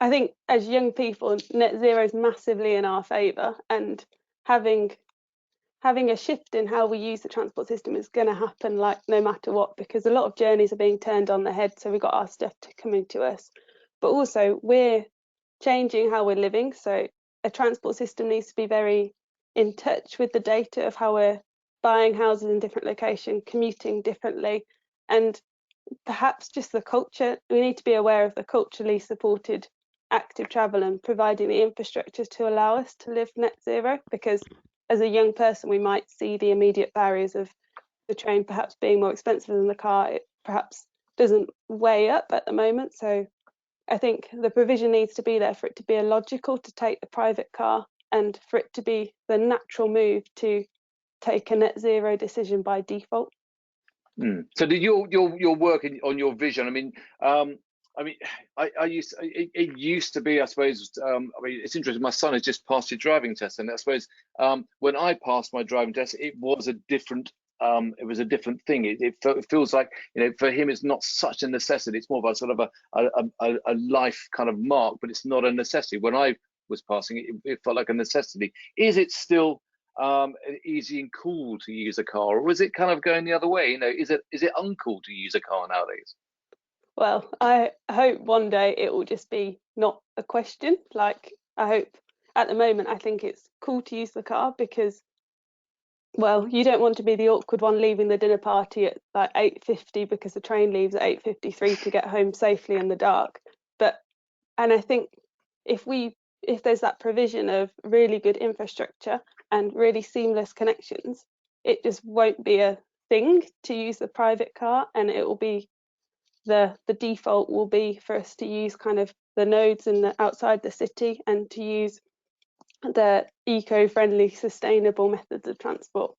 I think as young people, net zero is massively in our favour, and having a shift in how we use the transport system is going to happen, like, no matter what, because a lot of journeys are being turned on their head. So we've got our stuff coming to us, but also we're changing how we're living. So a transport system needs to be very in touch with the data of how we're buying houses in different locations, commuting differently, and perhaps just the culture. We need to be aware of the culturally supported active travel and providing the infrastructure to allow us to live net zero, because as a young person we might see the immediate barriers of the train perhaps being more expensive than the car. It perhaps doesn't weigh up at the moment. So I think the provision needs to be there for it to be illogical to take the private car, and for it to be the natural move to take a net zero decision by default. So did your work on your vision? I mean, it used to be, I suppose. I mean, it's interesting. My son has just passed his driving test, and I suppose when I passed my driving test, it was a different. It was a different thing. It feels like, you know, for him, it's not such a necessity. It's more of a sort of a life kind of mark, but it's not a necessity. When I was passing, it felt like a necessity. Is it still easy and cool to use a car, or is it kind of going the other way? You know, is it uncool to use a car nowadays? Well, I hope one day it will just be not a question. Like, I hope at the moment, I think it's cool to use the car because, well, you don't want to be the awkward one leaving the dinner party at like 8:50 because the train leaves at 8:53 to get home safely in the dark. And I think if there's that provision of really good infrastructure and really seamless connections, it just won't be a thing to use the private car, and it will be the default will be for us to use kind of the nodes outside the city, and to use the eco-friendly, sustainable methods of transport.